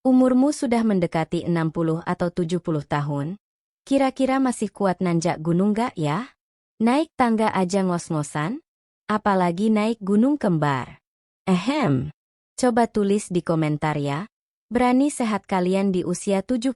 Umurmu sudah mendekati 60 atau 70 tahun. Kira-kira masih kuat nanjak gunung gak ya? Naik tangga aja ngos-ngosan? Apalagi naik gunung kembar. Coba tulis di komentar ya. Berani sehat kalian di usia 70.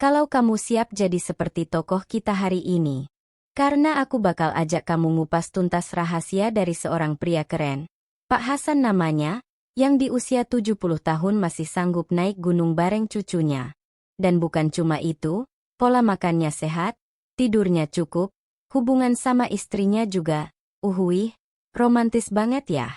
Kalau kamu siap jadi seperti tokoh kita hari ini. Karena aku bakal ajak kamu ngupas tuntas rahasia dari seorang pria keren. Pak Hasan namanya, yang di usia 70 tahun masih sanggup naik gunung bareng cucunya. Dan bukan cuma itu, pola makannya sehat, tidurnya cukup, hubungan sama istrinya juga, romantis banget ya.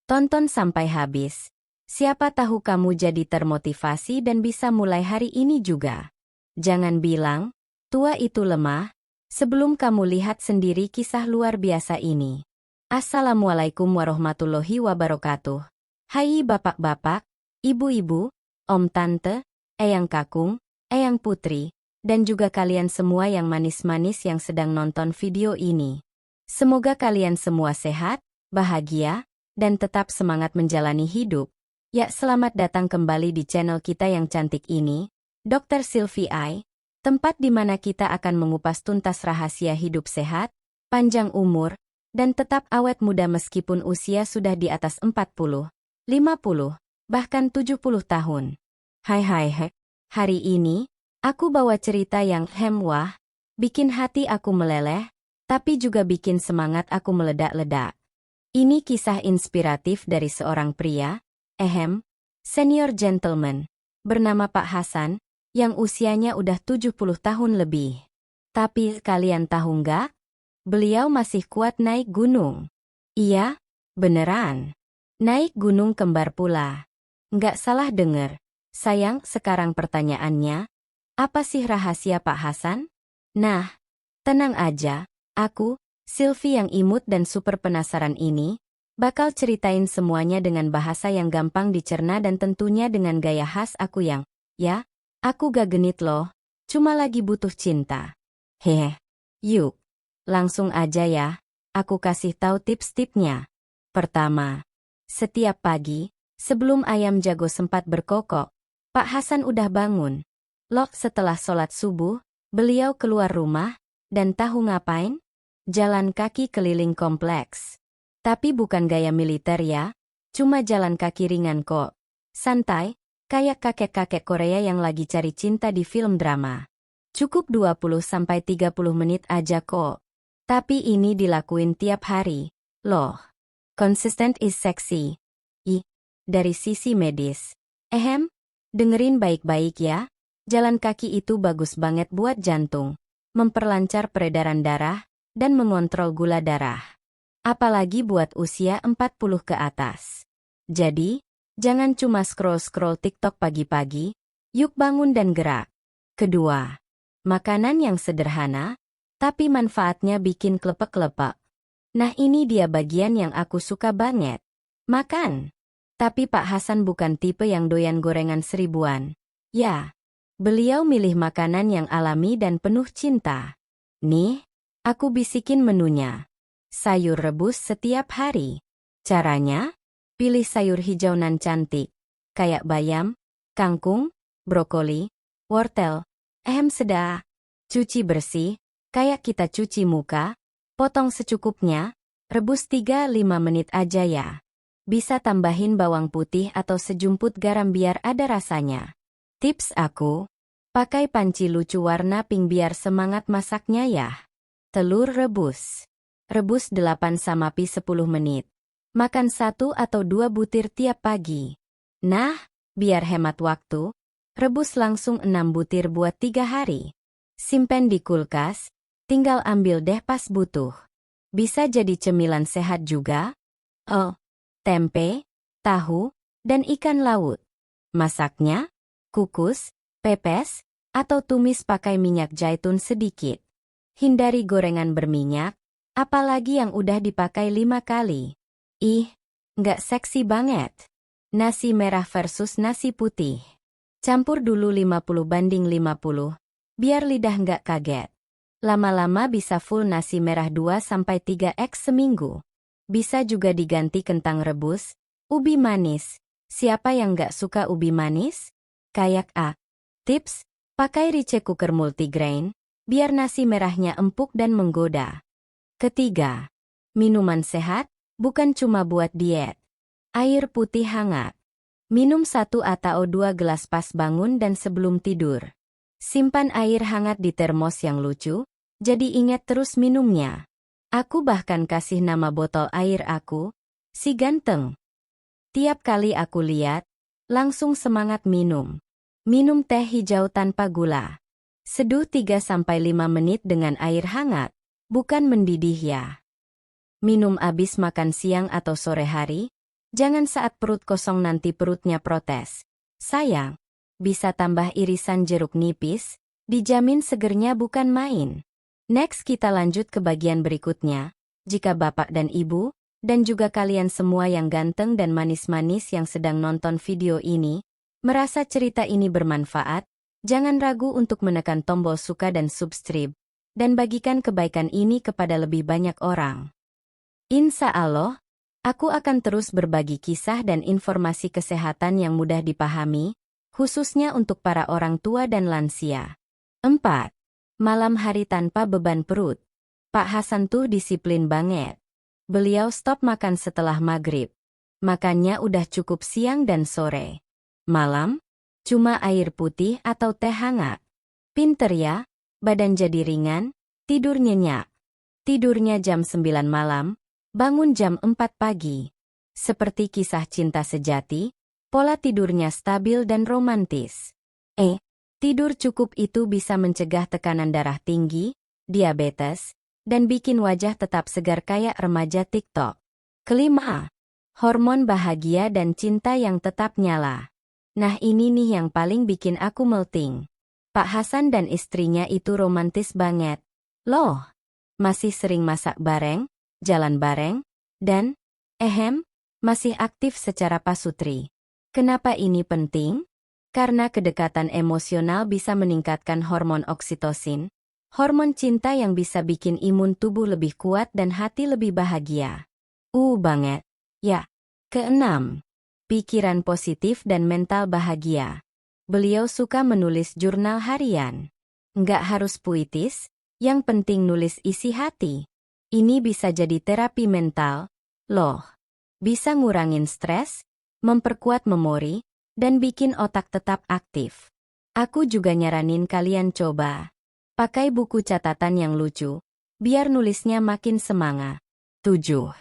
Tonton sampai habis. Siapa tahu kamu jadi termotivasi dan bisa mulai hari ini juga. Jangan bilang, tua itu lemah, sebelum kamu lihat sendiri kisah luar biasa ini. Assalamualaikum warahmatullahi wabarakatuh. Hai bapak-bapak, ibu-ibu, om tante, eyang kakung, eyang putri, dan juga kalian semua yang manis-manis yang sedang nonton video ini. Semoga kalian semua sehat, bahagia, dan tetap semangat menjalani hidup. Ya, selamat datang kembali di channel kita yang cantik ini, Dr. Silvi I, tempat di mana kita akan mengupas tuntas rahasia hidup sehat, panjang umur, dan tetap awet muda meskipun usia sudah di atas 40, 50, bahkan 70 tahun. Hai, hari ini, aku bawa cerita yang wah, bikin hati aku meleleh, tapi juga bikin semangat aku meledak-ledak. Ini kisah inspiratif dari seorang pria, senior gentleman, bernama Pak Hasan, yang usianya udah 70 tahun lebih. Tapi kalian tahu nggak? Beliau masih kuat naik gunung. Iya, beneran. Naik gunung kembar pula. Nggak salah denger. Sayang, sekarang pertanyaannya, apa sih rahasia Pak Hasan? Nah, tenang aja, aku, Silvi yang imut dan super penasaran ini, bakal ceritain semuanya dengan bahasa yang gampang dicerna dan tentunya dengan gaya khas aku yang, aku gak genit loh, cuma lagi butuh cinta. Yuk, langsung aja ya, aku kasih tahu tips-tipsnya. Pertama, setiap pagi, sebelum ayam jago sempat berkokok, Pak Hasan udah bangun. Setelah sholat subuh, beliau keluar rumah, dan tahu ngapain? Jalan kaki keliling kompleks. Tapi bukan gaya militer ya, cuma jalan kaki ringan kok. Santai, kayak kakek-kakek Korea yang lagi cari cinta di film drama. Cukup 20-30 menit aja kok. Tapi ini dilakuin tiap hari. Consistent is sexy. Dari sisi medis. Dengerin baik-baik ya. Jalan kaki itu bagus banget buat jantung. Memperlancar peredaran darah, dan mengontrol gula darah. Apalagi buat usia 40 ke atas. Jadi, jangan cuma scroll-scroll TikTok pagi-pagi, yuk bangun dan gerak. Kedua, makanan yang sederhana, tapi manfaatnya bikin klepek-klepek. Nah ini dia bagian yang aku suka banget. Makan. Tapi Pak Hasan bukan tipe yang doyan gorengan seribuan. Ya, beliau milih makanan yang alami dan penuh cinta. Nih, aku bisikin menunya. Sayur rebus setiap hari. Caranya? Pilih sayur hijau nan cantik. Kayak bayam, kangkung, brokoli, wortel. Sedap. Cuci bersih, kayak kita cuci muka. Potong secukupnya. Rebus 3-5 menit aja ya. Bisa tambahin bawang putih atau sejumput garam biar ada rasanya. Tips aku, pakai panci lucu warna pink biar semangat masaknya ya. Telur rebus. Rebus 8-10 menit. Makan 1 atau 2 butir tiap pagi. Nah, biar hemat waktu, rebus langsung 6 butir buat 3 hari. Simpen di kulkas, tinggal ambil deh pas butuh. Bisa jadi cemilan sehat juga. Tempe, tahu, dan ikan laut. Masaknya, kukus, pepes, atau tumis pakai minyak zaitun sedikit. Hindari gorengan berminyak, apalagi yang udah dipakai 5 kali. Nggak seksi banget. Nasi merah versus nasi putih. Campur dulu 50-50, biar lidah nggak kaget. Lama-lama bisa full nasi merah 2-3x seminggu. Bisa juga diganti kentang rebus, ubi manis. Siapa yang nggak suka ubi manis? Kayak A. Tips, pakai rice cooker multigrain, biar nasi merahnya empuk dan menggoda. Ketiga, minuman sehat, bukan cuma buat diet. Air putih hangat. Minum 1 atau 2 gelas pas bangun dan sebelum tidur. Simpan air hangat di termos yang lucu, jadi ingat terus minumnya. Aku bahkan kasih nama botol air aku, si ganteng. Tiap kali aku lihat, langsung semangat minum. Minum teh hijau tanpa gula. Seduh 3-5 menit dengan air hangat, bukan mendidih ya. Minum abis makan siang atau sore hari, jangan saat perut kosong nanti perutnya protes. Sayang, bisa tambah irisan jeruk nipis, dijamin segernya bukan main. Next kita lanjut ke bagian berikutnya. Jika bapak dan ibu, dan juga kalian semua yang ganteng dan manis-manis yang sedang nonton video ini, merasa cerita ini bermanfaat, jangan ragu untuk menekan tombol suka dan subscribe, dan bagikan kebaikan ini kepada lebih banyak orang. Insya Allah, aku akan terus berbagi kisah dan informasi kesehatan yang mudah dipahami, khususnya untuk para orang tua dan lansia. 4. Malam hari tanpa beban perut. Pak Hasan tuh disiplin banget. Beliau stop makan setelah maghrib. Makannya udah cukup siang dan sore. Malam, cuma air putih atau teh hangat. Pinter ya, badan jadi ringan, tidur nyenyak. Tidurnya jam 9 malam, bangun jam 4 pagi. Seperti kisah cinta sejati, pola tidurnya stabil dan romantis. Tidur cukup itu bisa mencegah tekanan darah tinggi, diabetes, dan bikin wajah tetap segar kayak remaja TikTok. Kelima, hormon bahagia dan cinta yang tetap nyala. Nah ini nih yang paling bikin aku melting. Pak Hasan dan istrinya itu romantis banget. Loh, masih sering masak bareng, jalan bareng, dan, masih aktif secara pasutri. Kenapa ini penting? Karena kedekatan emosional bisa meningkatkan hormon oksitosin, hormon cinta yang bisa bikin imun tubuh lebih kuat dan hati lebih bahagia. Banget. Ya. Keenam, pikiran positif dan mental bahagia. Beliau suka menulis jurnal harian. Nggak harus puitis, yang penting nulis isi hati. Ini bisa jadi terapi mental, loh. Bisa ngurangin stres, memperkuat memori, dan bikin otak tetap aktif. Aku juga nyaranin kalian coba. Pakai buku catatan yang lucu, biar nulisnya makin semangat. 7.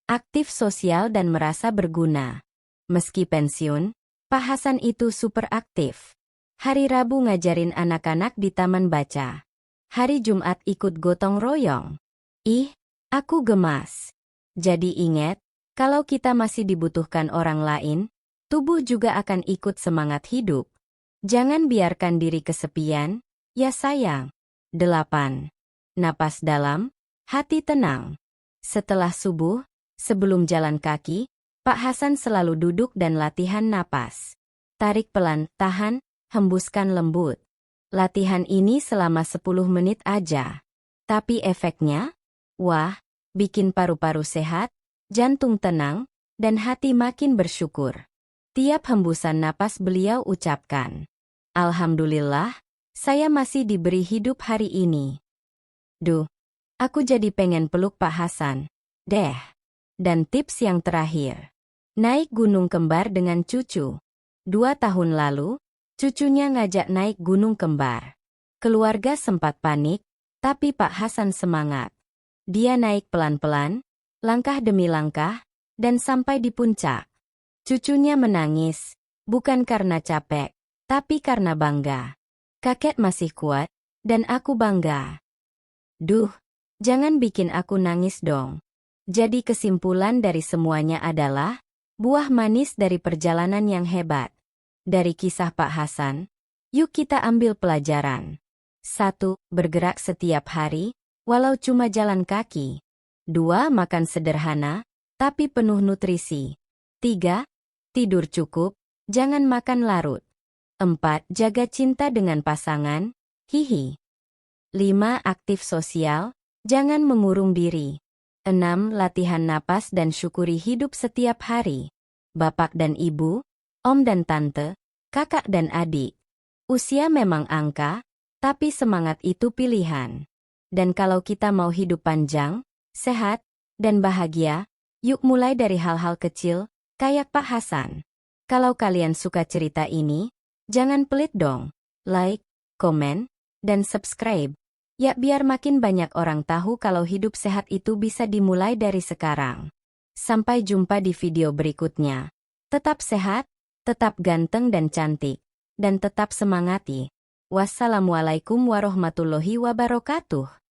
Aktif sosial dan merasa berguna. Meski pensiun, Pak Hasan itu super aktif. Hari Rabu ngajarin anak-anak di taman baca. Hari Jumat ikut gotong royong. Aku gemas. Jadi ingat, kalau kita masih dibutuhkan orang lain, tubuh juga akan ikut semangat hidup. Jangan biarkan diri kesepian, ya sayang. 8. Napas dalam, hati tenang. Setelah subuh, sebelum jalan kaki, Pak Hasan selalu duduk dan latihan napas. Tarik pelan, tahan, hembuskan lembut. Latihan ini selama 10 menit aja. Tapi efeknya, wah, bikin paru-paru sehat, jantung tenang, dan hati makin bersyukur. Tiap hembusan napas beliau ucapkan, Alhamdulillah, saya masih diberi hidup hari ini. Duh, aku jadi pengen peluk Pak Hasan. Deh. Dan tips yang terakhir. Naik gunung kembar dengan cucu. 2 tahun lalu, cucunya ngajak naik gunung kembar. Keluarga sempat panik, tapi Pak Hasan semangat. Dia naik pelan-pelan, langkah demi langkah, dan sampai di puncak. Cucunya menangis, bukan karena capek, tapi karena bangga. Kakek masih kuat, dan aku bangga. Duh, jangan bikin aku nangis dong. Jadi kesimpulan dari semuanya adalah, buah manis dari perjalanan yang hebat. Dari kisah Pak Hasan, yuk kita ambil pelajaran. 1. Bergerak setiap hari, walau cuma jalan kaki. 2. Makan sederhana, tapi penuh nutrisi. 3. Tidur cukup, jangan makan larut. 4. Jaga cinta dengan pasangan, hihi. 5. Aktif sosial, jangan mengurung diri. 6. Latihan napas dan syukuri hidup setiap hari. Bapak dan ibu, om dan tante, Kakak dan adik, usia memang angka, tapi semangat itu pilihan. Dan kalau kita mau hidup panjang, sehat, dan bahagia, yuk mulai dari hal-hal kecil, kayak Pak Hasan. Kalau kalian suka cerita ini, jangan pelit dong. Like, komen, dan subscribe. Ya biar makin banyak orang tahu kalau hidup sehat itu bisa dimulai dari sekarang. Sampai jumpa di video berikutnya. Tetap sehat, tetap ganteng dan cantik, dan tetap semangati. Wassalamualaikum warahmatullahi wabarakatuh.